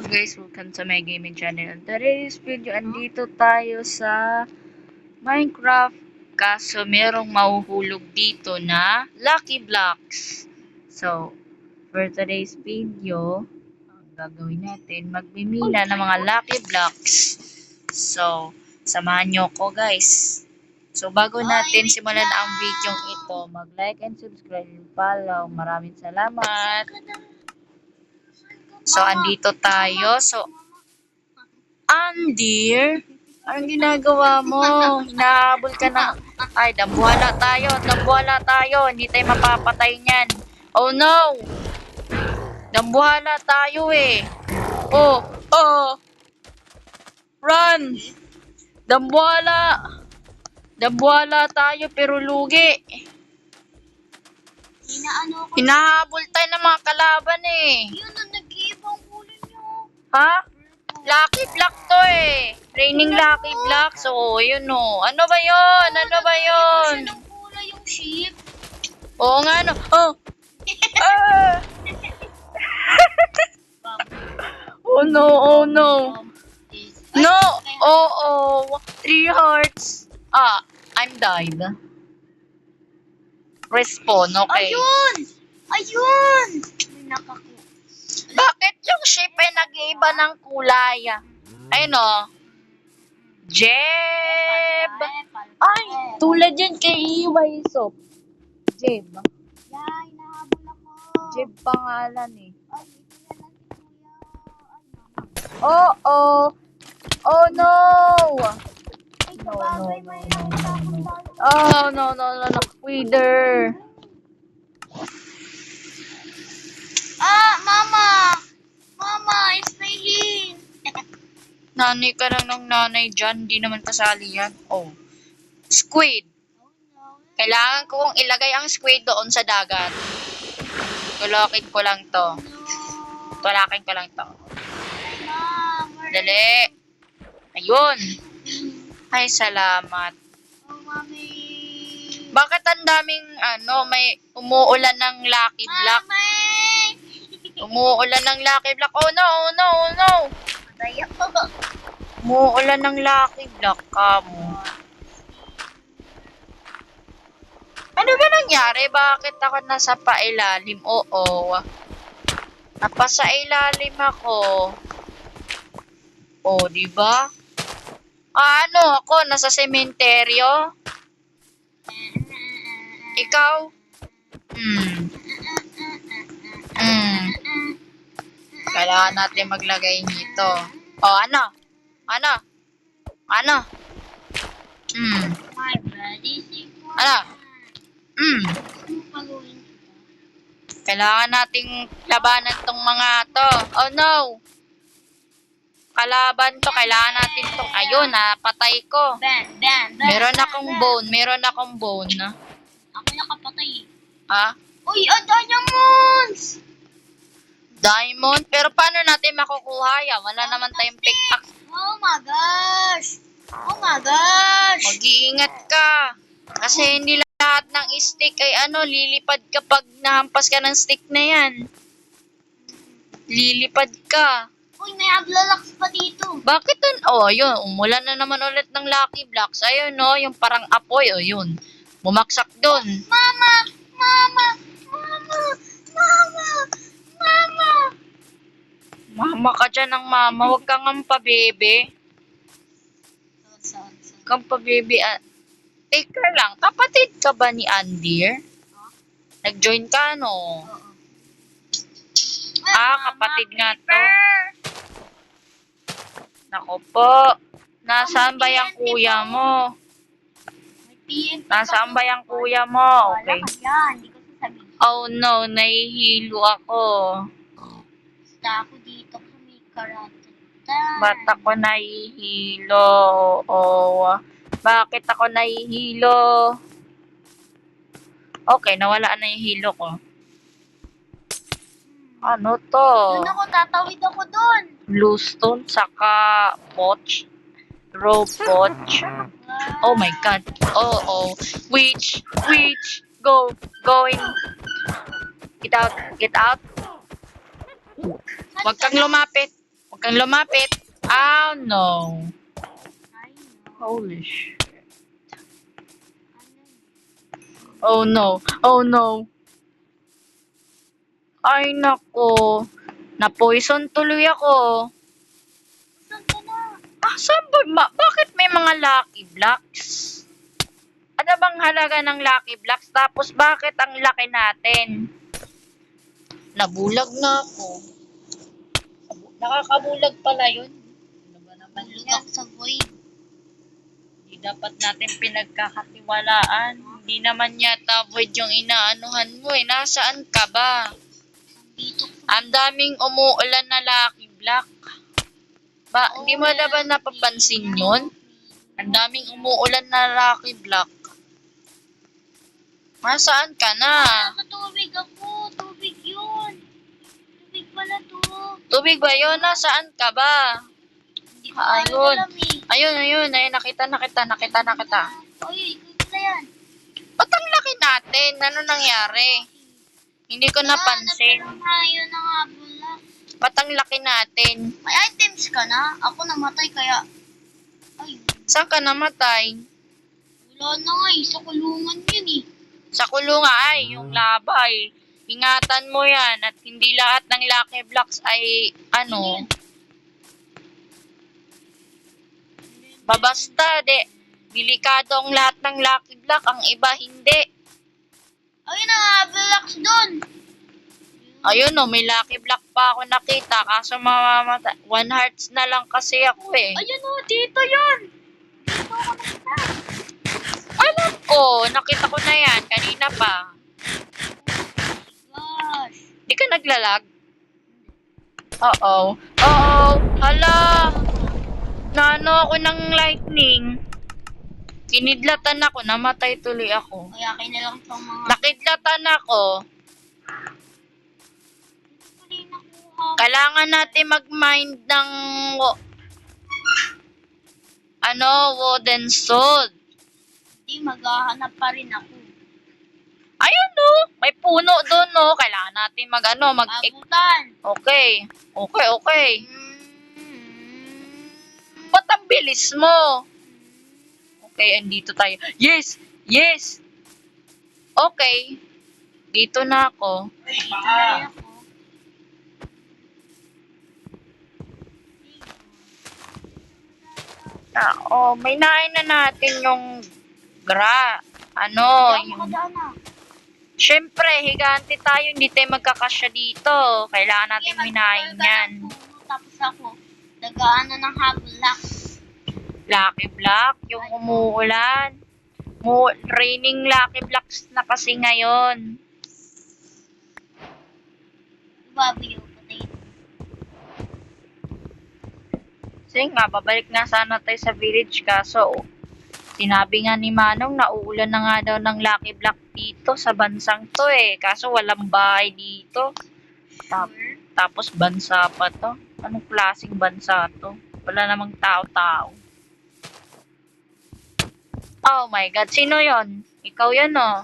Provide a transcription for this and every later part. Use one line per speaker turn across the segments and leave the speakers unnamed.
guys, welcome to my gaming channel. Today's video, andito tayo sa Minecraft. Kaso merong mahuhulog dito na Lucky Blocks. So, for today's video, ang gagawin natin, magmimina ng mga Lucky Blocks. So, samahan nyo ko guys. So, bago natin simulan ang video ito, mag-like and subscribe and follow. Maraming salamat. So, andito tayo. So, Andir, anong ginagawa mo? Hinahabol ka na. Ay, dambuhala tayo. Dambuhala tayo. Hindi tayo mapapatay niyan. Oh, no. Dambuhala tayo eh. Oh. Run. Dambuhala. Dambuhala tayo pero lugi. Hinahabol tayo ng mga kalaban eh.
Yun ang nag-iibang huli nyo.
Ha? Lucky block to eh. Raining lucky block. So, yun o. Ano ba yun? Ano ba yun?
Kasi ng kulay yung sheep.
Oo nga no. Oh. Ah. Oh no, oh no. No. Oh. 3 hearts. Ah, I'm died. Respawn, okay.
Ayun! May nakakuha.
Bakit yung ship ay nag-iiba ng kulay? Ayun o. Jeb! Ay, tulad yan kay EY Soap. Jeb.
Yay, nahabol ako.
Jeb pangalan eh.
Ay, ito na lang si Kuya. Ay, mama.
Oh no!
Ay, kabagay, may nakitapon tayo.
Oh, no. Wither.
Mama! Mama, it's raining.
Nanay ka lang ng nanay dyan. Hindi naman kasali yan. Oh. Squid.
Oh, no.
Kailangan kong ilagay ang squid doon sa dagat. Tulakin ko lang to. Tulakin ko lang to.
Mom,
Dali. Ayun. Ay, salamat.
Oh, mami.
Bakit ang daming, may umuulan ng lucky block?
Mami!
Umuulan ng lucky block. Oh no.
Patay ako.
Umuulan ng lucky block ka mo. Ano ba nangyari? Bakit ako nasa pailalim? Oo. Napasa ilalim ako. Oh, di ba? Ako? Nasa sementeryo? Ikaw? Kailangan natin maglagay nito. Oh, ano?
My body is
Ano? Kailangan nating labanan tong mga to. Oh no! Kalaban to. Kailangan natin tong... Ayun, patay ko.
Ben.
Meron akong bone.
Ako nakapatay.
Ha?
Uy, diamonds!
Diamond? Pero paano natin makukuha yan? Wala naman tayong pickaxe.
Oh my gosh!
Mag-iingat ka. Kasi hindi lahat ng stick ay lilipad kapag nahampas ka ng stick na yan. Lilipad ka.
Uy, may ablalax pa dito.
Bakit ayun, umulan na naman ulit ng Lucky Blocks. Ayun yung parang apoy, yun. Bumaksak dun.
Mama!
Mama ka dyan ng mama, huwag kang bebe. Kampa baby. Teka lang, kapatid ka ba ni Andir? Nag-join ka, no? Kapatid nga to. Nako po. Nasaan ba yung kuya mo? Nasaan ba yung kuya mo? Okay.
Wala ka dyan, hindi ko sasabihin.
Oh no, nahihilo ako.
Basta ako dito sa may karatan.
Ba't ako nahihilo? Bakit ako nahihilo? Okay, nawala na yung hilo ko. Ano to?
Doon ako, tatawid ako doon.
Bluestone, saka poach. Row poach. Oh my god. Oh. Witch. Go in. Get out. Huwag kang lumapit. kang lumapit. Oh, no.
Ay, no.
Holy shit. Oh, no. Oh, no. Ay, nako. Na-poison tuloy ako.
Saan ka na?
Ah, saan ba? Bakit may mga Lucky Blocks? Ano bang halaga ng Lucky Blocks? Tapos bakit ang laki natin? Nabulag na ako. Nakakabulag pala yun. Ano ba naman
Bulog
yan?
ako sa void.
Hindi dapat natin pinagkakatiwalaan. Hindi naman yata void yung inaanuhan mo eh. Nasaan ka ba?
Dito.
Ang daming umuulan na Lucky Block. Ba, hindi mo na ba napapansin yun? Ang daming umuulan na Lucky Block. Nasaan ka na?
Nasa tubig ako. Tubig yun. Tubig pala to.
Tubig ba yun? Nasaan ka ba?
Hindi ko
Ayun.
alam eh.
Ayun. Ayun, nakita na kita.
Ay, ikaw pala yan.
Ba't ang laki natin? Ano nangyari? Hindi ko napansin.
Hanap tayo ng habulak.
Ba't ang laki natin?
May items ka na? Ako namatay kaya... Ay,
Saan ka namatay?
wala na nga eh. Sa kulungan yun eh.
Sa kulungan ay, yung labay. Ingatan mo yan at hindi lahat ng Lucky Blocks ay ano, babasta de. Delikado ang lahat ng Lucky Block, ang iba hindi.
Ayun ang habulaks dun.
Ayun o, may Lucky Block pa ako nakita kaso mamamatay. 1 hearts na lang kasi ako eh.
Ayun o, dito yan. Dito ako nakita.
Alam ko, nakita ko na yan kanina pa.
Gosh.
Di ka naglalag? Oo. Hala. Naano ako ng lightning. Kinidlatan ako, namatay tuloy ako.
Kaya akin na lang itong mga...
Nakidlatan ako.
Hindi ko nakuha.
Kailangan natin mag-mine ng wooden sword.
Hindi, maghahanap pa rin ako.
Ayun no, may puno doon no. Kailangan natin
Abutan.
Okay. Ba't ang bilis mo? Okay, andito tayo. Yes! Okay. Dito na ako.
Dito na ako.
May nain na natin yung
Hindi ako
yung...
makadaan na.
Siyempre, higante tayo, hindi tayo magkakasya dito. Kailangan natin minain yan.
Tapos ako, dagaan na ng habulak.
Lucky Block, yung umuulan. Raining Lucky Blocks na kasi ngayon.
Babayo ko tayo.
Kasi nga, babalik na sana tayo sa village kaso sinabi nga ni Manong na uulan na nga daw ng Lucky Block dito sa bansang to eh. Kaso walang bahay dito. Tapos bansa pa to. Anong klaseng bansa to? Wala namang tao-tao. Oh my God, sino yon? Ikaw yan oh.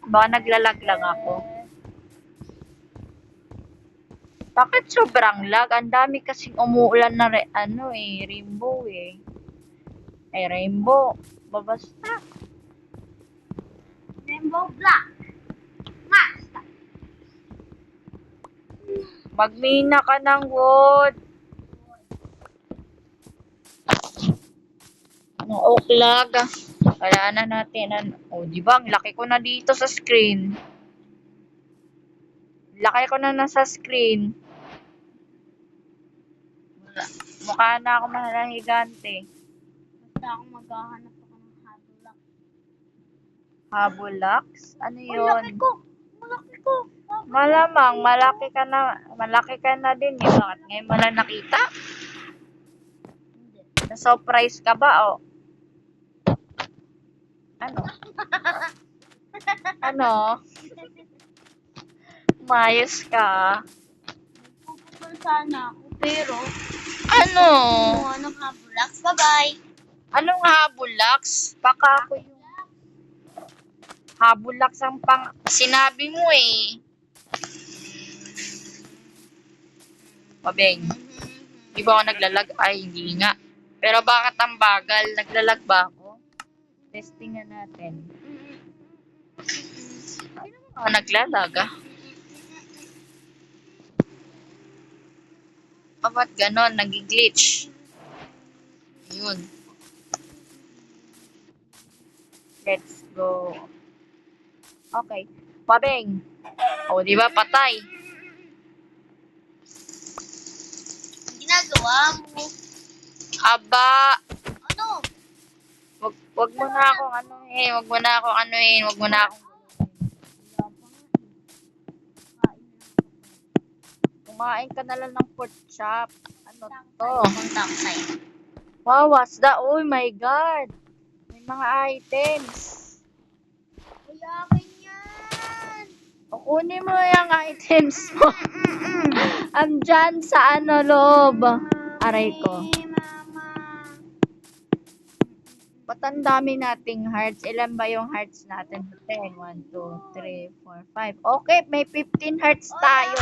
Baka naglalag lang ako. Bakit sobrang lag? Ang dami kasing umuulan na rainbow eh. Ay, rainbow. Babasta.
Rainbow Black. Master.
Magmina ka ng wood. Anong oak log? Kaya na natin. Di ba? Ang laki ko na dito sa screen. Laki ko na nasa screen. Mukha na ako mahihigante.
Basta akong maghahanap ako ng habulak.
Habulaks? Ano
Ay,
yun?
laki ko. Malaki ko.
Malamang, malaki ka na din eh. Bakit ngayon mo lang nakita?
Hindi.
Na-surprise ka ba o? Ano? Ano? Umayos ka.
Pupunta sana ako, pero...
Ano?
Kumuha ng habulak. Bye-bye.
Anong habulaks? Baka ako yung habulaks ang sinabi mo eh. Pabeng. Di ba ako naglalag? Ay, hindi nga. Pero bakit ang bagal? Naglalag ba ako? Testing nga natin. Hindi naman ako naglalag ah. Ba't ganon? Nag-glitch. Yun. Let's go. Okay. Pabeng. O, di ba? Patay.
Ginagawa mo.
Aba.
Ano?
Wag mo na akong anuhin. Wag mo na akong anuhin. Wag mo na akong kumain ka na lang ng pork chop. Ano to?
Contact site.
Wow, what's that? Oh my God. May mga items.
Kuya, ganyan.
O, kunin mo yung items mo. Andyan sa ano loob. Aray ko.
Mama.
Ba't ang dami nating hearts? Ilan ba yung hearts natin? 10, 1, 2, 3, 4, 5. Okay, may 15 hearts tayo.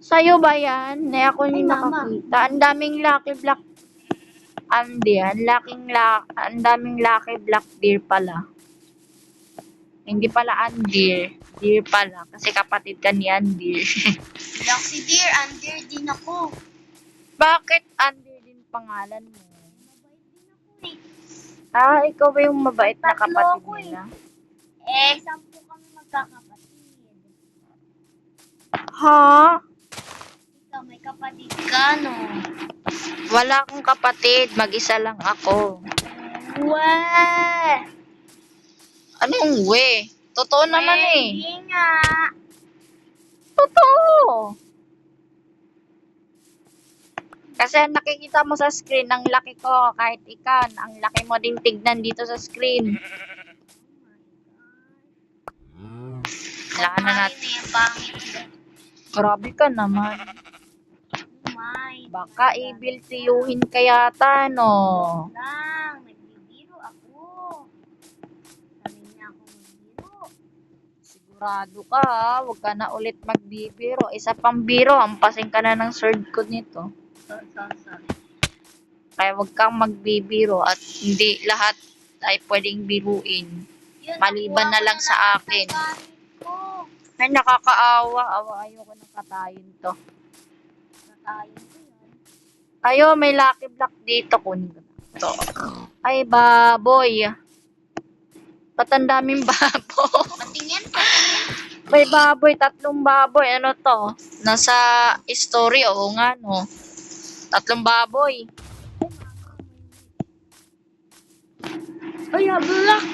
Sa'yo ba yan? Na ako yung
Ay, mama.
nakakita. Ang daming lucky block. Ang daming lucky block deer pala. Hindi pala Andir. Deer pala. Kasi kapatid ka ni Andir.
Black si Dear, under din ako.
Bakit Andir din pangalan mo? Ah, ikaw ba yung mabait na
Tatlo
kapatid
ako eh.
nila?
Eh, 10 kami magkakapatid.
Ha?
Ikaw, may kapatid ka, no?
Wala akong kapatid. Mag-isa lang ako.
Weh!
Anong we? Totoo naman eh.
Hindi nga.
Totoo. Kasi ang nakikita mo sa screen, ang laki ko. Kahit ikaw, ang laki mo din tignan dito sa screen. Wala na natin.
Yung pangit.
Grabe ka naman.
My.
Baka ibiltiyuhin ka yata, no?
Lang, nagbibiro ako. Sabi niya ako magbiro.
Sigurado ka, ha? Huwag ka na ulit magbibiro. Isa pang biro, hampasin ka na ng sword ko nito.
Sorry.
Kaya huwag kang magbibiro at hindi lahat ay pwedeng biruin.
Yun,
Maliban
nakuha
na
ko
lang sa
lahat
akin.
ng gamit ko.
Ay, nakakaawa. Ayoko nang katayin to.
Natayin ko yun.
Ayo, may lucky block dito. Kunin ko na to. Ay, baboy. Ba't ang daming baboy?
Patingin.
May baboy, 3 baboy. Ano to? Nasa story, oo nga, no? 3 baboy.
Ay, block.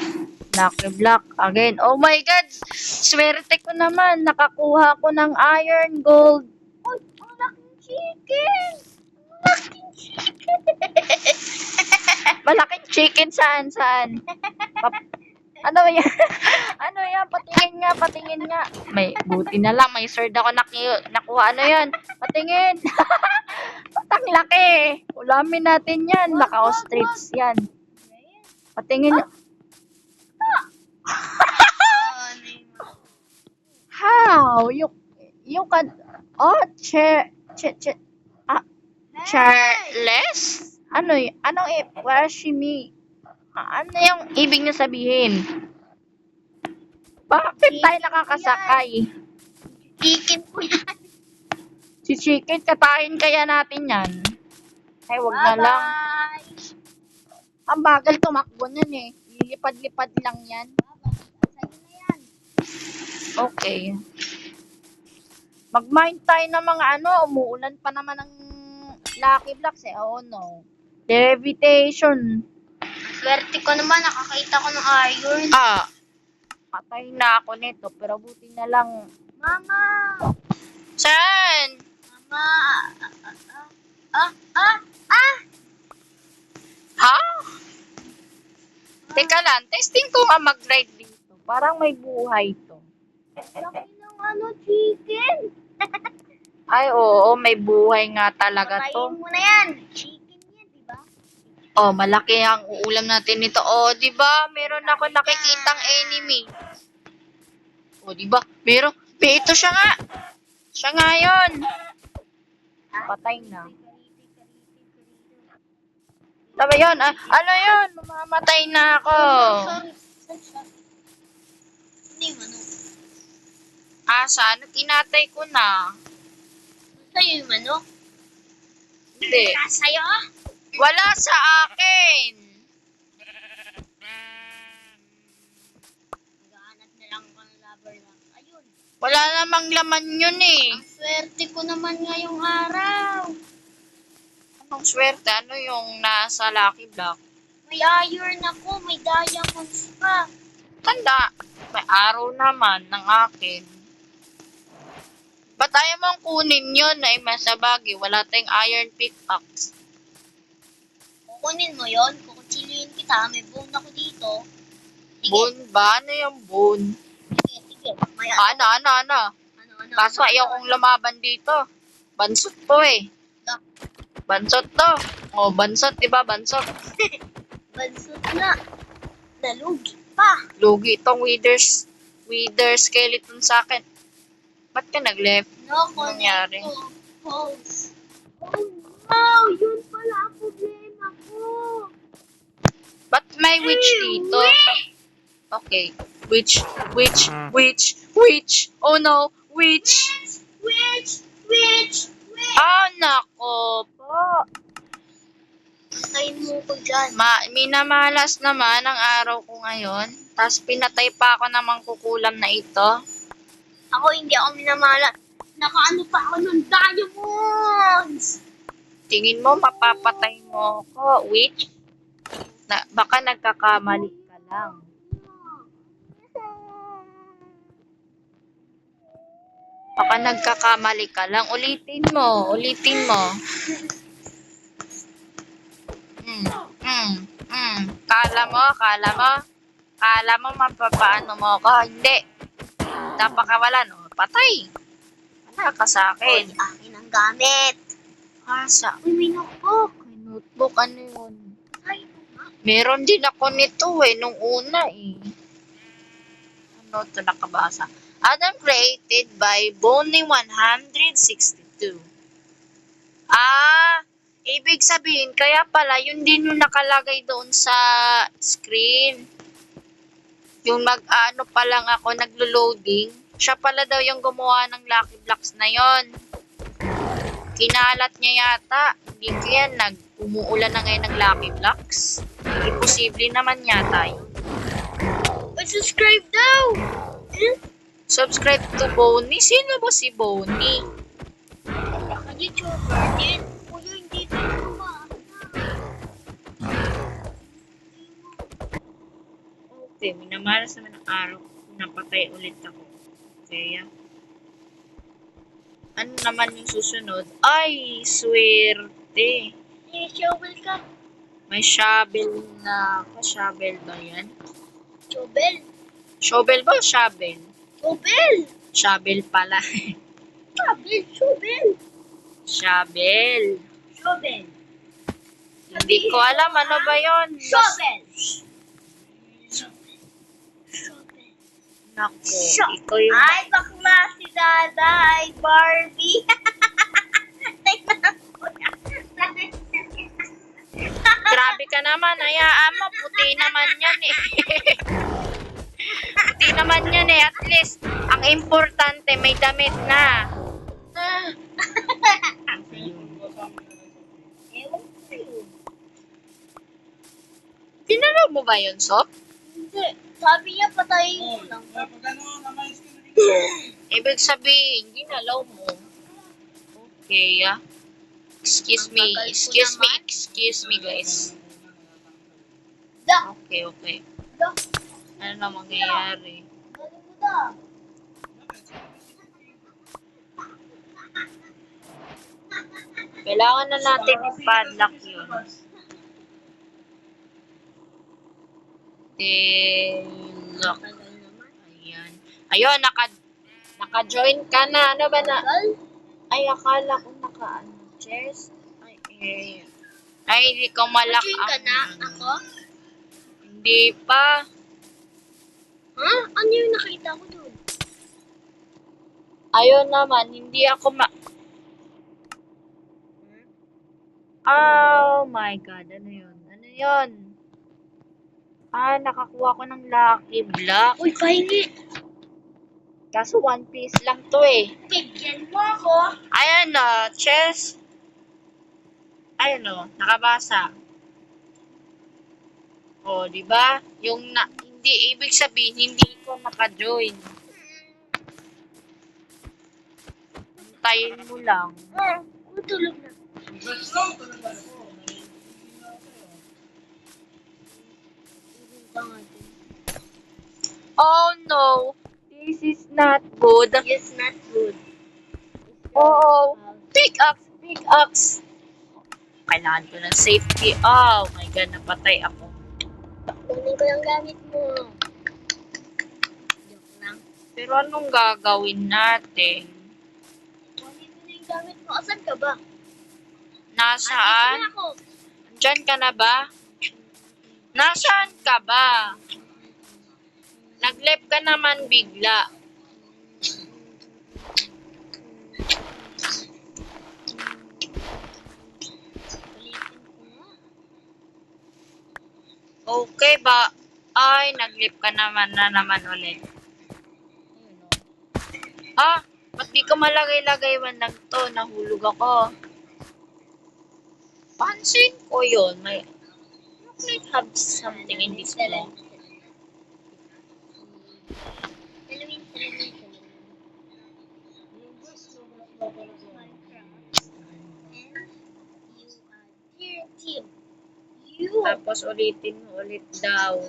Lucky block again. Oh my God! Swerte ko naman. Nakakuha ko ng iron gold.
Ay, ang laking chicken.
Malaking chicken saan? Ano yan? Ano yan? Patingin nga. May buti na lang. May sword ako nakuha. Ano yan? Patingin. Patang laki. Ulamin natin yan. Naka-ostrich yan. Patingin. How? You can... Oh, chairless? Anong washimi? Ano yung ibig niya sabihin? Bakit tayo nakakasakay?
Chicken ko yan.
Si Chicken, katayin kaya natin yan. Ay, wag na lang.
Bye-bye.
Ang bagal tumakbo niyan eh. Lilipad-lipad lang yan.
Sa'yo na yan.
Okay. Mag-mine tayo ng mga umuulan pa naman ng Lucky Blocks eh. Oh no. Levitation.
Swerte ko naman, nakakita ko ng iron.
Patay na ako nito, pero buti na lang.
Mama!
Saan?
Mama!
Ha? Teka lang, testing ko nga mag-ride dito. Parang may buhay to.
Laki ng chicken.
Ay, oo, may buhay nga talaga to.
Patayin mo na yan. Chicken yan, diba?
Oh, malaki ang uulam natin nito. Oh, 'di ba? Meron ako nakikitang enemy. Oh, 'di ba? Ito siya nga. Siya nga yun. Patay na. Ano yun? Ano yun? Mamamatay na ako.
Hindi mo, ano?
Saan? Tinatay ko na.
Sa'yo yung manok?
Hindi.
Sa'yo?
Wala sa akin.
Naghahanap na lang ako ng lover lang. Ayun.
Wala namang laman yun eh.
Ang swerte ko naman ngayong araw.
Anong swerte? Ano yung nasa Lucky Block?
May iron ako, may diamonds pa.
Tanda. May araw naman ng akin. Ba't ayaw mong kunin yun? Ay, masabagi. Wala tayong iron pickaxe.
Kukunin mo yon, kukutsiliin kita, may bone ako dito. Sige,
Bone ba? Ano yung bone?
sige. May
Ano?
ano.
Kaso ayaw kong lumaban dito. Bansot to eh. Bansot to. Oh, bansot, diba? Bansot.
Bansot na. Nalugi pa.
Lugi itong wither skeleton sa akin. Ba't ka nag-left?
No,
Nangyari?
Pose. Oh no, yun pala ang problema ko.
Ba't may witch dito? Okay. Witch. Oh no, witch.
Witch.
Nako po.
Tayin mo ko dyan.
Minamalas naman ang araw ko ngayon. Tapos pinatay pa ako ng mangkukulam na ito.
Ako hindi ako minamala. Nakaano pa ako ng diamonds.
Tingin mo, mapapatay mo ko, witch? Baka nagkakamali ka lang. Baka nagkakamali ka lang. Ulitin mo. Kala mo mapapaano mo ko. Hindi. Napakawalan. Patay. Wala ka sa
Oy,
akin.
akin ang gamit.
Uy,
May notebook.
may notebook. Ano yun?
Ay, ito nga.
Meron din ako nito nung una Ano ito nakabasa? Adam created by Bonnie162. Ibig sabihin, kaya pala, yun din yung nakalagay doon sa screen. Yung ano pa lang ako, naglo-loading. Siya pala daw yung gumawa ng Lucky Blocks na yon. Kinalat niya yata. Hindi kaya umuulan na ngayon ng Lucky Blocks. Imposible naman yata yun.
Subscribe daw.
Subscribe to Bonnie. Sino ba si Bonnie?
YouTuber din. Kuya, hindi ko
Okay, minamalas naman ang araw. Napatay ulit ako. Kaya, ano naman yung susunod? Ay, swerte.
shovel ka.
May shovel na. Shovel ba yan?
Shovel.
Shovel ba o shovel?
Shovel.
Shovel pala.
Shovel.
Shovel.
Shovel.
Hindi ko alam ano ba yon.
Shovel.
Naku, ikaw yung...
Ay, bakla si Dada. Ay, Barbie.
Grabe ka naman. Hayaan mo, puti naman yan eh. Puti naman yan eh. At least, ang importante, may damit na.
Ewan ko sa'yo.
Tinanong mo ba yun, Sop?
Hindi. Sabi niya, patayin ko lang.
Ibig sabihin, ginalaw mo. Okay, Excuse me guys.
Da.
Okay.
Da.
Ano na mangyayari?
Galing mo da.
Kailangan na natin i-padlock yun. Lock. Ayan. Ayun, naka-join ka na. Ano ba na? Ay, akala ko chest. Ay, hindi ko malak
Join ka na? Ako?
Hindi pa.
Ha? Ano yung nakita ko doon?
Ayun naman, hindi ako Oh my God, ano yun? Ano yun? Nakakuha ko ng Lucky Block.
Uy, pahingi.
Kaso One Piece lang to eh.
Bigyan mo ako.
Ayan na, chess. Ayun o, nakabasa. O, di ba? Hindi ibig sabihin, hindi ko naka-join. Antayin mo lang.
Matulog na.
Oh no, this is not good.
It's not good.
Oo, pickaxe. Kailangan ko ng safety. Oh my God, napatay ako.
Kunin ko yung gamit mo. Joke lang.
Pero anong gagawin natin?
Kunin mo na yung gamit mo. Asan ka ba?
Nasaan?
Asan ako?
Diyan ka na ba? Nasaan ka ba? Nag-left ka naman bigla.
Ulitin ko nga.
Okay ba? Ay, nag-left ka naman ulit. Ba't di ko malagay-lagay man lang to? Nahulog ako. Pansin ko yun. May might have something in this block. Tapos ulitin mo ulit daw.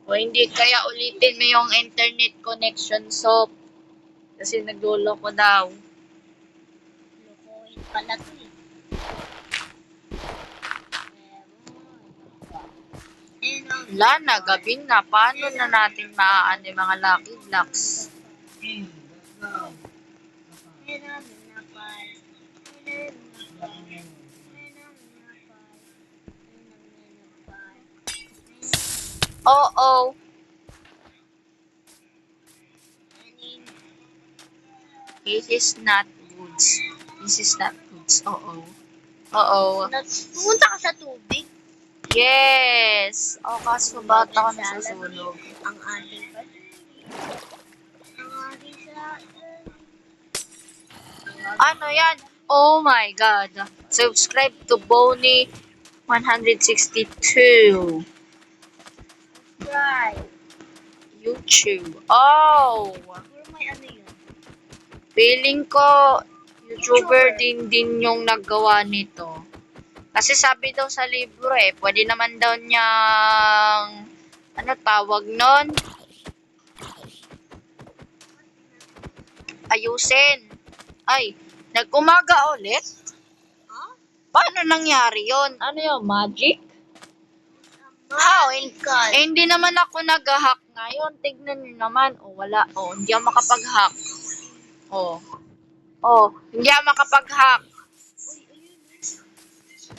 O hindi, kaya ulitin mo yung internet connection soft. Kasi nagluloko daw.
Lokohin pala to eh.
Wala na, gabi na. Paano na natin maaan yung mga Lucky Blocks? Oo. This is not goods. This is not goods. Oo. Oo.
Pumunta ka sa tubig.
Yes. Kaso ba't ako nasusunog?
Ang ating Ang ating sa...
Ano yan? Oh my God. Subscribe to Bonnie 162.
Right.
YouTube. Oh!
Puro may ano yun.
Feeling ko, YouTuber din yung naggawa nito. Kasi sabi daw sa libro pwede naman daw niyang, ano tawag nun? Ayusin. Ay, nag-umaga ulit?
Huh?
Paano nangyari yon? Ano yun, magic? Hindi naman ako nag-hack ngayon. Tignan niyo naman. Wala. Hindi ako makapag-hack. Hindi ako makapag-hack.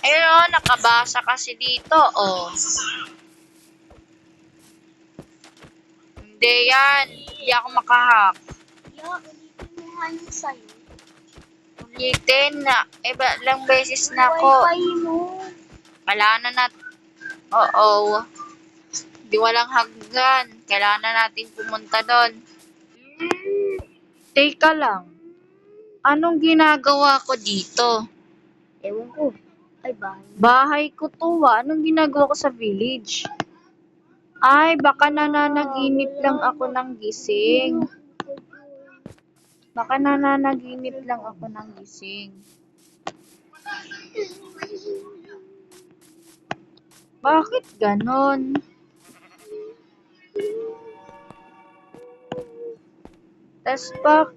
Ayun, nakabasa kasi dito. Hindi yan. Hindi ako makahack.
Ulitin mo nga yung sa'yo.
Ulitin na. Ilang beses na ako.
Wi-Fi mo.
Kailangan na natin. Oo. Di walang hagdan. Kailangan na natin pumunta doon. Teka lang. Anong ginagawa ko dito?
Ewan ko. Ay, bahay.
Bahay ko to Anong ginagawa ko sa village? Ay, baka nananaginip lang ako ng gising. Baka nananaginip lang ako ng gising. Bakit ganon? Test pack.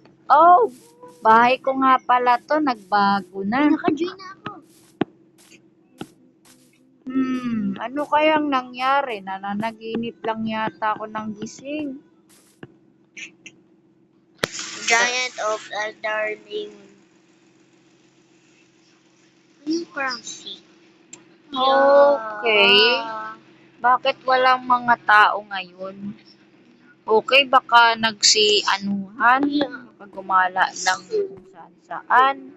Bahay ko nga pala to. Nagbago na.
Naka-join na ako.
Ano kayang nangyari? Nananaginip lang yata ako ng gising.
Giant of Elderling. Ano currency?
Okay. Bakit walang mga tao ngayon? Okay, baka nagsi-anuhan, baka gumala lang kung saan-saan.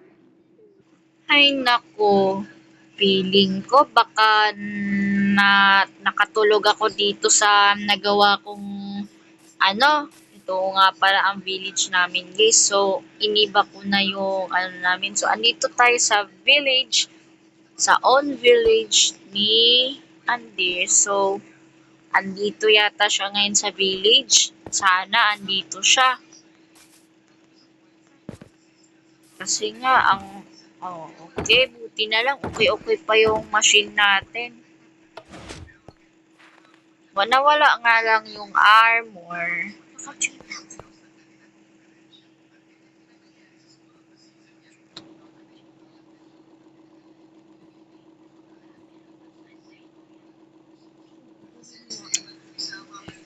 Ay naku, feeling ko baka nakatulog ako dito sa nagawa kong ano, ito nga pala ang village namin guys. So, iniba ko na yung ano namin. So, andito tayo sa village, sa own village ni Andir. So, andito yata siya ngayon sa village. Sana andito siya. Kasi nga, oh, okay, buti na lang. Okay pa yung machine natin. Nawala nga lang yung armor.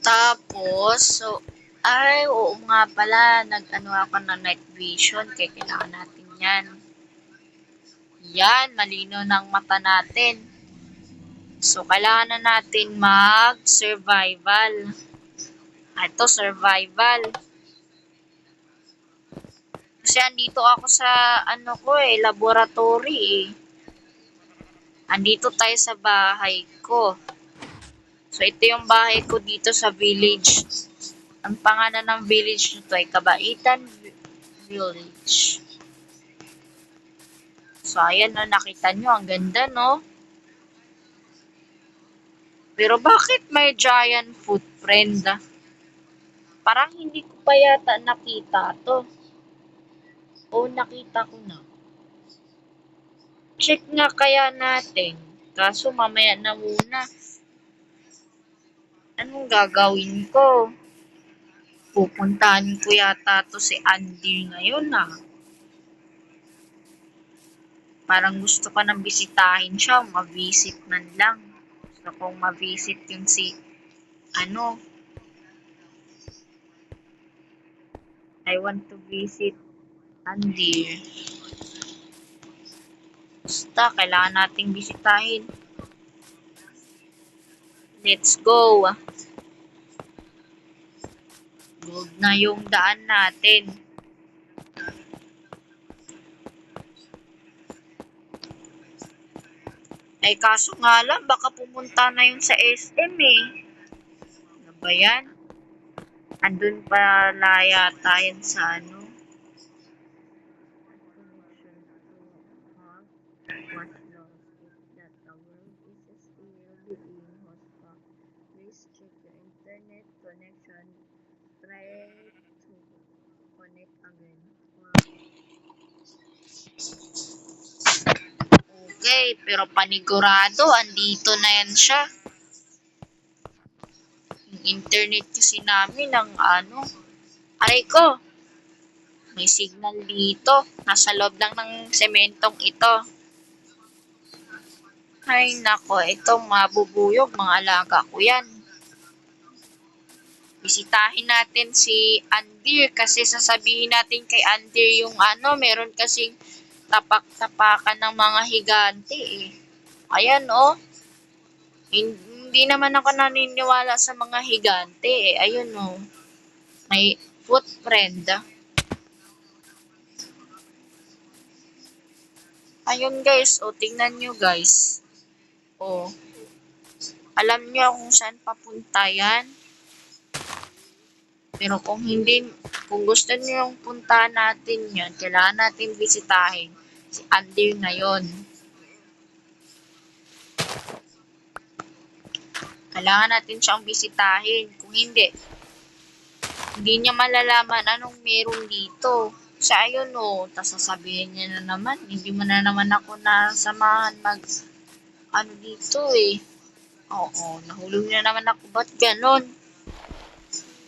Tapos, so, ay, oo nga pala, nag-ano ako ng night vision, kaya kailangan natin yan. Yan, malinaw ng mata natin. So, kailangan na natin mag-survival. Ito, survival. Kasi andito ako sa, ano ko laboratory Andito tayo sa bahay ko. So, ito yung bahay ko dito sa village. Ang pangalan ng village nito ay Kabaitan Village. So, ayan no, nakita nyo, ang ganda no. Pero bakit may giant footprint? Parang hindi ko pa yata nakita to. O, nakita ko na. Check nga kaya natin. Kaso mamaya na muna. Anong gagawin ko? Pupuntahan ko yata to si Andy ngayon Parang gusto ko nang bisitahin siya, ma-visit man lang. Gusto kong ma-visit yung si, I want to visit Andy. Basta, kailangan nating bisitahin. Let's go. Gold na yung daan natin. Ay, kaso nga lang, baka pumunta na yun sa SM Ano ba yan? Andun pala yata yan sa Please check your internet connection. Try to connect again. Okay, pero panigurado, andito na yan siya. Yung internet kasi namin ng aray ko, may signal dito. Nasa loob lang ng sementong ito. Ay nako, itong mabubuyog, mga alaga ko yan. Bisitahin natin si Andir kasi sasabihin natin kay Andir yung meron kasing tapak-tapakan ng mga higante Ayan Hindi naman ako naniniwala sa mga higante Ayun May footprint. Ayun guys, tingnan nyo guys. Alam nyo kung saan papunta yan? Pero kung gusto nyo yung puntahan natin yan, kailangan natin bisitahin si Andir ngayon. Kailangan natin siyang bisitahin. Kung hindi niya malalaman anong meron dito. Siya ayun tas sasabihin niya na naman, hindi mo na naman ako nasamahan dito Oo, nahulog na naman ako. Ba't ganon?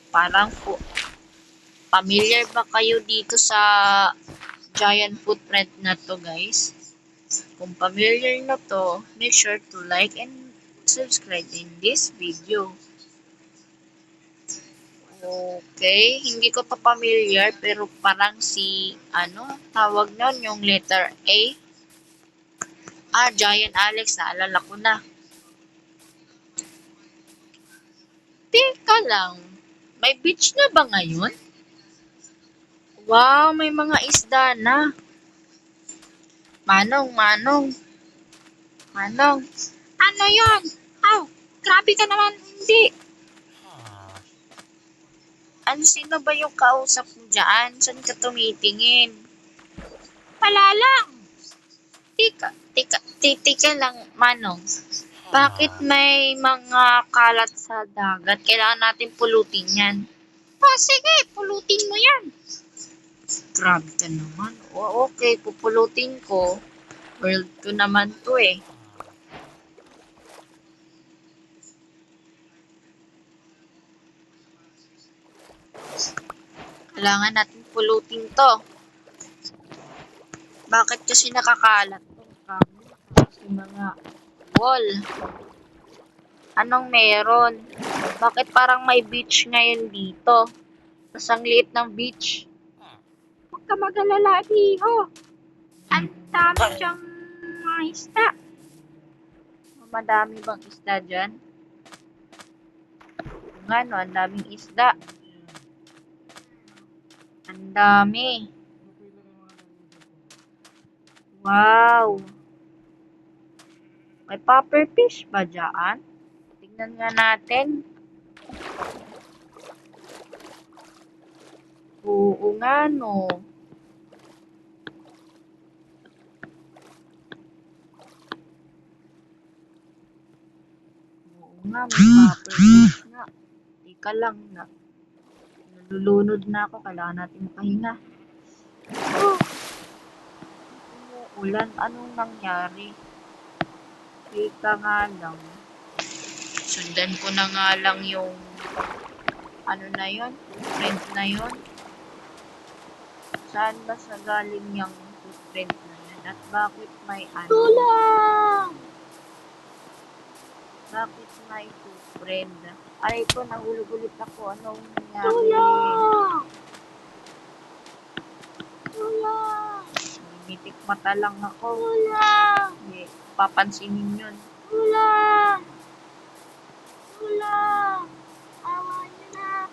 Parang familiar ba kayo dito sa giant footprint na to guys? Kung familiar na to, make sure to like and subscribe in this video. Okay, hindi ko pa familiar pero parang tawag nun yung letter A. Giant Alex, naalala ko na. Teka lang, May beach na ba ngayon? Wow, may mga isda na. Manong, Manong, Manong. Ano yon? Aw, grabe ka naman. Hindi. Sino ba yung kausap mo dyan? Saan ka tumitingin? Wala lang. Tika lang, Manong. Bakit may mga kalat sa dagat? Kailangan natin pulutin yan. Sige, pulutin mo yan. Grabe ka naman. Okay, pupulutin ko. World ko naman to eh. Kailangan natin pulutin to. Bakit kasi nakakalat tong kami? Kasi mga wall. Anong meron? Bakit parang may beach ngayon dito? Tapos ang liit ng beach. Huwag ka mag-alala, Iho. Ang dami dyang mga isda. Madami bang isda dyan? Nga no, ang daming isda. Ang dami. Wow. May puffer fish ba dyan? Tingnan nga natin. Oo nga no. Oo nga, may puffer fish nga. Teka lang na. Nalulunod na ako. Kailangan natin makahinga. Oh, umuulan. Anong nangyari? Teka nga lang. Sundan ko na nga lang yung ano na yon, footprint na yon. Saan ba sa galing yung footprint na yan? At bakit may ano? Tulang! Bakit may footprint? Aray ko, nahulog ulit ako. Anong nangyari? Tulang! Tulang! Nimitik mata lang ako. Tulang! Hindi, papansinin yun. Tulang! Tulang! Awa niyo na!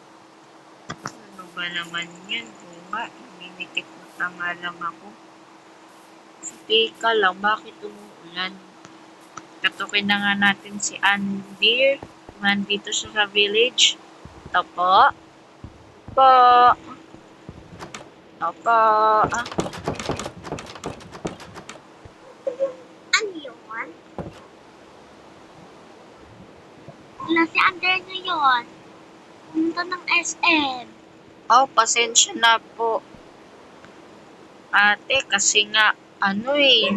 Ano ba naman yun? Bunga, nimitik mata nga lang ako. So, teka lang, bakit umuulan? Katukin na nga natin si Andir. Nandito siya sa village. Ito po. Po. Opo.
Ano yun? Wala si Ander ngayon. Pumunta ng SM.
Oh, pasensya na po. Ate, kasi nga, ano eh.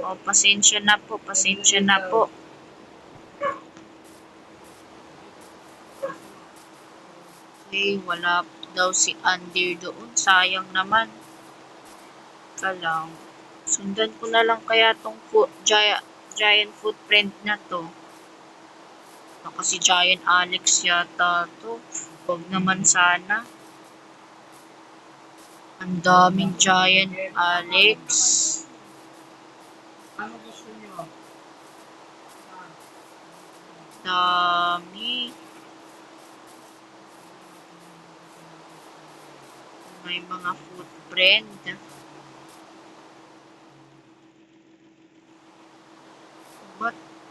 Oh, pasensya na po, pasensya na po. Okay, wala daw si Andir doon. Sayang naman. Lang. Sundan ko na lang kaya tong giant footprint na to. Baka si Giant Alex yata to. Huwag naman sana. Ang daming Giant Alex. Ano gusto niyo? Dami. May mga footprint.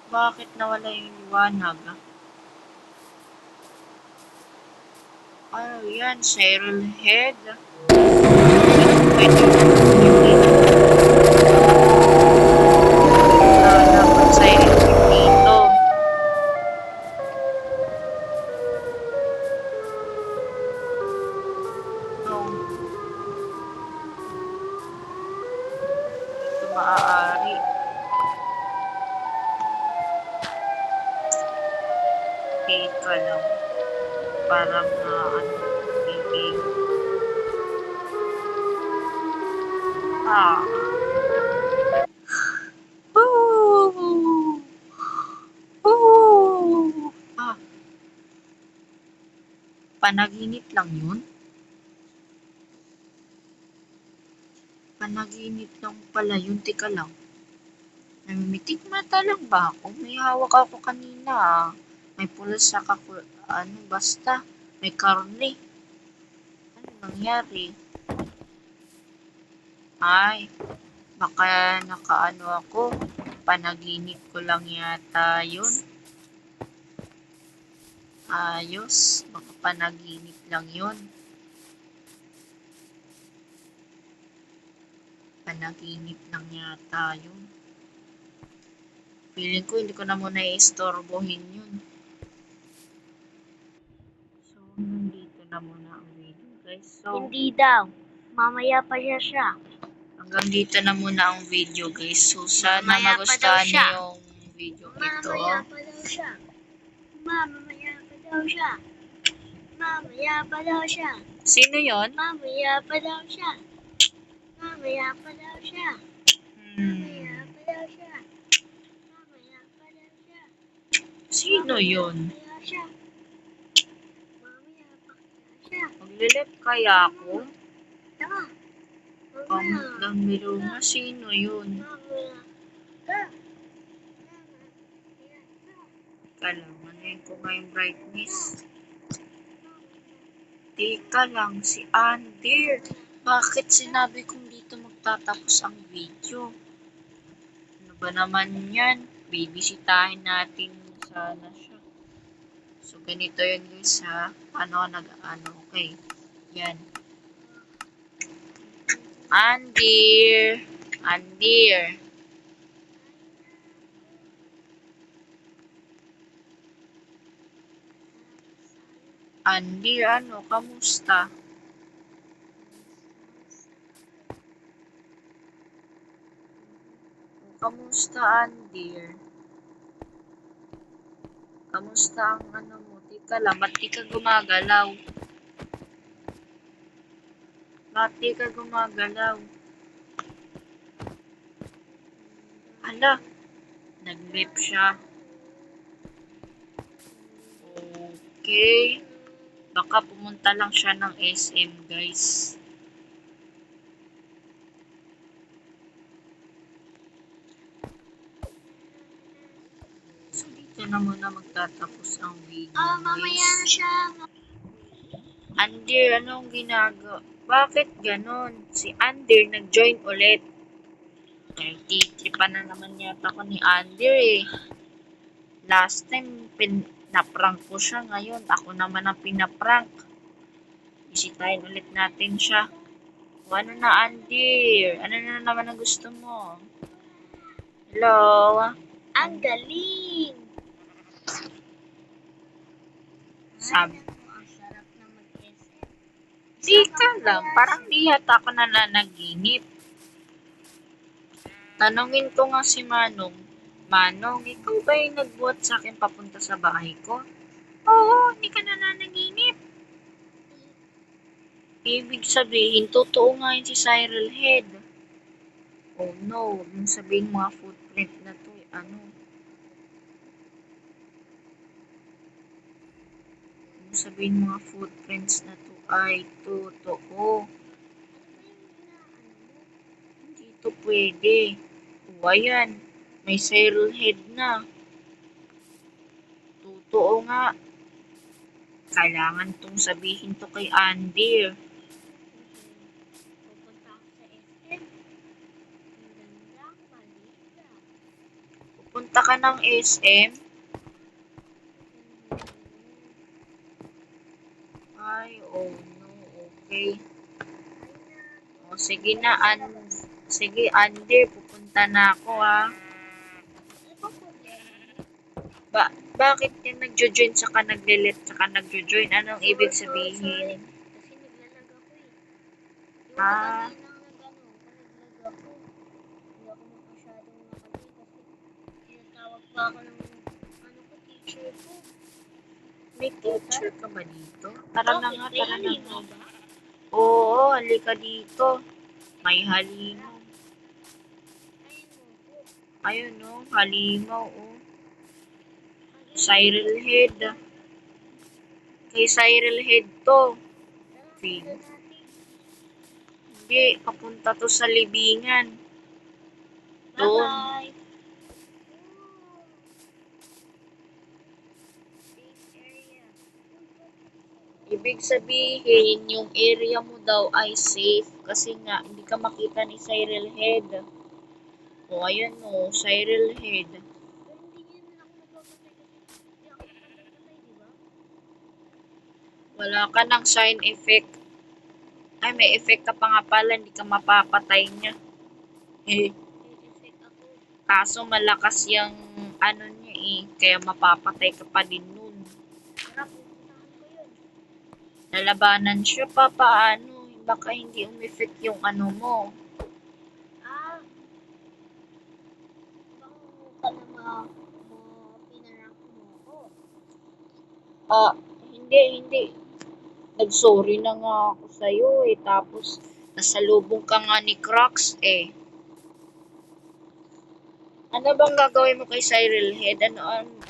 Bakit nawala yung liwanag? Ano yan? Cyril Head? Pwede dapat Cyril Head dito. No. Ito maaari. Teka lang. Parang ano, thinking. Oh. Oh. Panaginip lang yun? Panaginip lang pala yun. Teka lang. Namimitik mata lang ba ako? May hawak ako kanina. May pula sa basta. May karne. Ano nangyari? Ay, baka nakaano ako. Panaginip ko lang yata yun. Ayos. Baka panaginip lang yun. Panaginip lang yata yun. Feeling ko hindi ko na muna i-istorbohin yun. So, nandito na muna ang video guys. So,
Hindi daw. Mamaya pa siya.
hanggang dito na muna ang video guys. So, sana
Mamaya pa daw
magustuhan
siya.
niyo yung video ito.
Mamaya pa daw siya. Mamaya pa daw siya. Mamaya pa daw siya.
Sino yon?
Mamaya pa daw siya. Mamaya pa daw siya. Mamaya pa daw siya. Mamaya pa daw siya.
Sino yon?
Mamaya siya. Mamaya pa kaya siya.
Maglilip kaya ako?
Tama.
Hanggang miluma, sino yun?
Mamaya ka.
Manayin ko nga yung brightness. Teka lang, si Andir. Bakit sinabi kong dito magtatapos ang video? Ano ba naman yan? Bibisitahin natin sana siya. So, ganito yun guys ha. Okay. Yan. Andir. Andir. Andir, kamusta? Kamusta, Andir? Kamusta ang mo? Tika lang, ba't di ka gumagalaw? Ba't di ka gumagalaw? Hala, nag-beep siya. Okay. Baka pumunta lang siya ng SM, guys. So, dito na muna magtatapos ang video,
Mamaya na siya.
Andir, anong ginagawa? Bakit ganon? Si Andir nag-join ulit. Titripan na naman yata ko ni Andir eh. Last time, naprank ko siya. Ngayon, ako naman ang pinaprank. Bisitahin ulit natin siya. O, ano na, Andir? Ano na naman ang gusto mo? Hello?
Ang galing!
Sabi.
Ang sarap na mag-SM.
Di ka lang. Parang di yata ako nananaginip. Tanungin ko nga si Manong. Manong, ikaw ba yung nagbuhat sa akin papunta sa bahay ko? Oo, hindi ka nananaginip. Ibig sabihin, totoo nga yun si Cyril Head. Oh no, huwag mong sabihin mga footprint na to. Huwag mong sabihin mga footprints na to ay totoo. Hindi to pwede. O ayan, may Cyril Head na. Totoo nga. Kailangan tong sabihin to kay Andy.
Pupunta ako sa SM. Ang ganda, malita.
Pupunta ka ng SM? Ay, oh no, okay. O, sige na, sige, Andy, pupunta na ako, ha. Bakit yan nagjo-join saka nag-delete saka nagjo-join? Anong ibig sabihin?
Kasi naglalag ako eh.
Ah,
Naglag ako. Hindi ako masyadong nakagay kasi tinatawag pa ako ng teacher ko.
may teacher ka ba dito? Tara na nga, tara na nga.
ba?
Oo, halika dito. May halimaw. Ayun, no, halimaw, oh. Cyril Head. Kay Cyril Head to. Hindi, papunta to sa libingan. Doon.
Bye-bye.
ibig sabihin, yung area mo daw ay safe kasi nga hindi ka makita ni Cyril Head. O, ayan o, Cyril Head.
Pero hindi niya naman ako napapatay kasi hindi ako napatay-patay, di ba?
Wala ka ng side effect. Ay, may effect ka pa nga pala, hindi ka mapapatay niya. Eh,
May effect ako.
kaso malakas yung ano niya eh, kaya mapapatay ka pa din nun.
Tara, pupuntahan ko yun.
Lalabanan siya pa paano, baka hindi umeffect yung ano mo.
Ah, baka pinarank mo ako.
Ah, hindi. Nag-sorry na nga ako sa'yo eh, tapos nasalubong ka nga ni Crocs eh. Ano bang gagawin mo kay Cyril Head?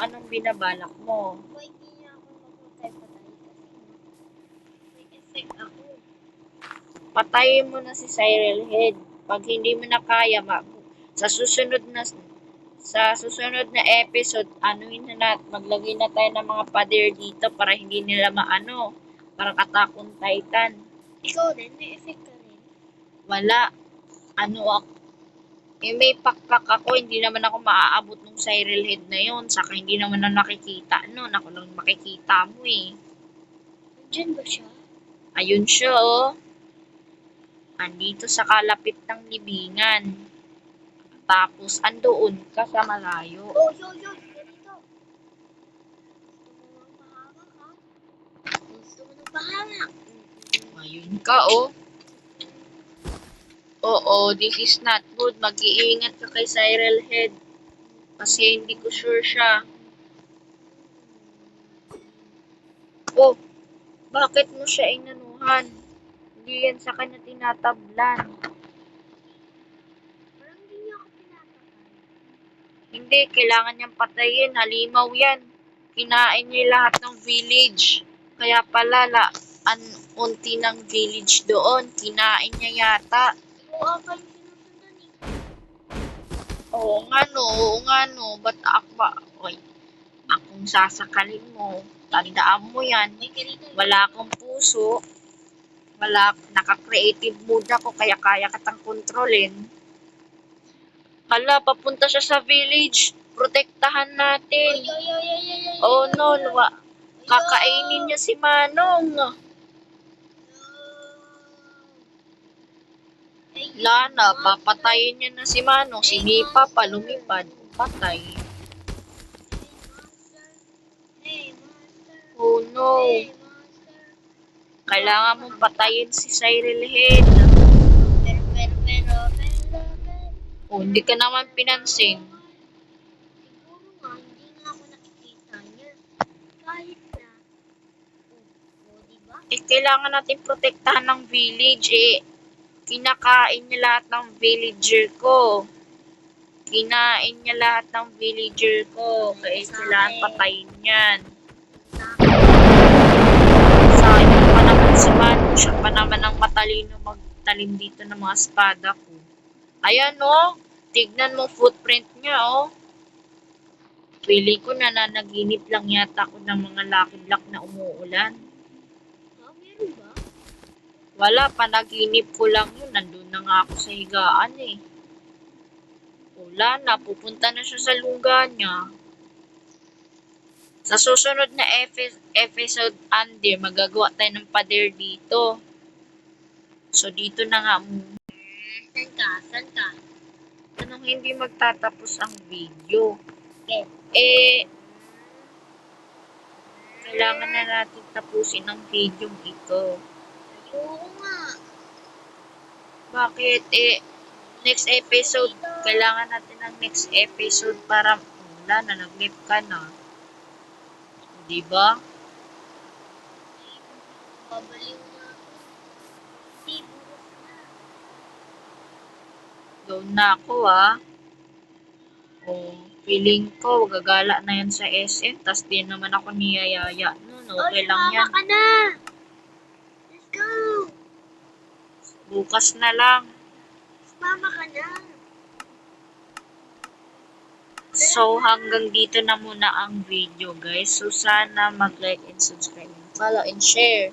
Anong binabalak mo?
Kung hindi niya ako mapapatay-patay kasi nga, may effect ako.
Patayin mo na si Cyril Head. Pag hindi mo na kaya, sa susunod na episode, anuin na natin, maglagay na tayo ng mga pader dito para hindi nila maano, parang Attack on Titan.
Ikaw din, may effect ka rin.
Wala. Ano ako, eh may pakpak ako, hindi naman ako maaabot ng Cyril Head na yun, saka hindi naman na nakikita nun, ako lang makikita mo eh.
Nandiyan ba siya?
Ayun siya oh. Andito sa kalapit ng libingan. Tapos andoon ka sa malayo.
Oh, yo, ganito. Gusto mo nang mahamak, ha? Gusto mo nang mahamak.
Ayun ka oh. Oo, this is not good. Mag-iingat ka kay Cyril Head. Kasi hindi ko sure siya. Oh, bakit mo siya inanuhan? Hindi yan sa kanya tinatablan.
Parang hindi niya ako pinapatay.
Hindi, kailangan niyang patayin. Halimaw yan. Kinain niya lahat ng village. Kaya pala, unti ng village doon. Kinain niya yata.
Ikaw ata yung sinusundan eh.
Oo nga no. Ba't oy, akong sasakalin mo. Tandaan mo yan.
May ganito.
Wala akong puso. Naka-creative mode ako, kaya kaya kitang kontrolin. Hala, papunta siya sa village. Protektahan natin. Oh no, kakainin niya si Manong. Lana, papatayin niya na si Manong. Si Nipa pa, lumipad. Patay.
Hey, monster.
Oh no.
Hey, monster.
Kailangan mong patayin si Cyril Head.
Pero.
Oh, hindi ka naman pinansin.
Siguro nga, hindi nga ako nakikita niya. Kahit na. Diba?
Eh, kailangan natin protektahan ng village eh. Kinakain niya lahat ng villager ko. Kinain niya lahat ng villager ko. Kaya kailangan patayin yan. Sayang pa naman si Manu. Siya pa naman ang matalino magtalim dito ng mga espada ko. Ayan oh. Tignan mo footprint niya oh. Pili ko nananaginip lang yata ako ng mga lucky block na umuulan.
Meron ba?
Wala, panaginip ko lang yun. Nandun na nga ako sa higaan eh. Wala na, pupunta na siya sa lungga niya. Sa susunod na episode, Andir, magagawa tayo ng pader dito. So, dito na nga muna.
Saan ka?
Anong hindi magtatapos ang video?
Okay.
Eh, kailangan na natin tapusin ang video ito.
Oo nga.
Bakit? Eh, next episode, kailangan natin ng next episode para wala na, nag-live ka na. Diba?
Babaliw na ako. Hindi, bukas na.
Doon na ako Oh, feeling ko, gagala na yan sa SM, tas di naman ako niyayaya nun. Okay lang yan.
Ka na. Let's go.
Bukas na lang.
Mama ka na.
So, hanggang dito na muna ang video, guys. So, sana mag-like and subscribe. Follow and share.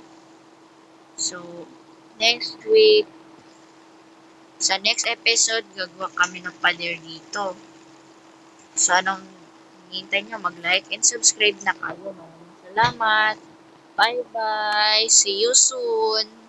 So, next week, sa next episode, gagawa kami ng pader dito. So, anong hinihintay nyo? Mag-like and subscribe na kayo. Maraming salamat. Bye-bye. See you soon.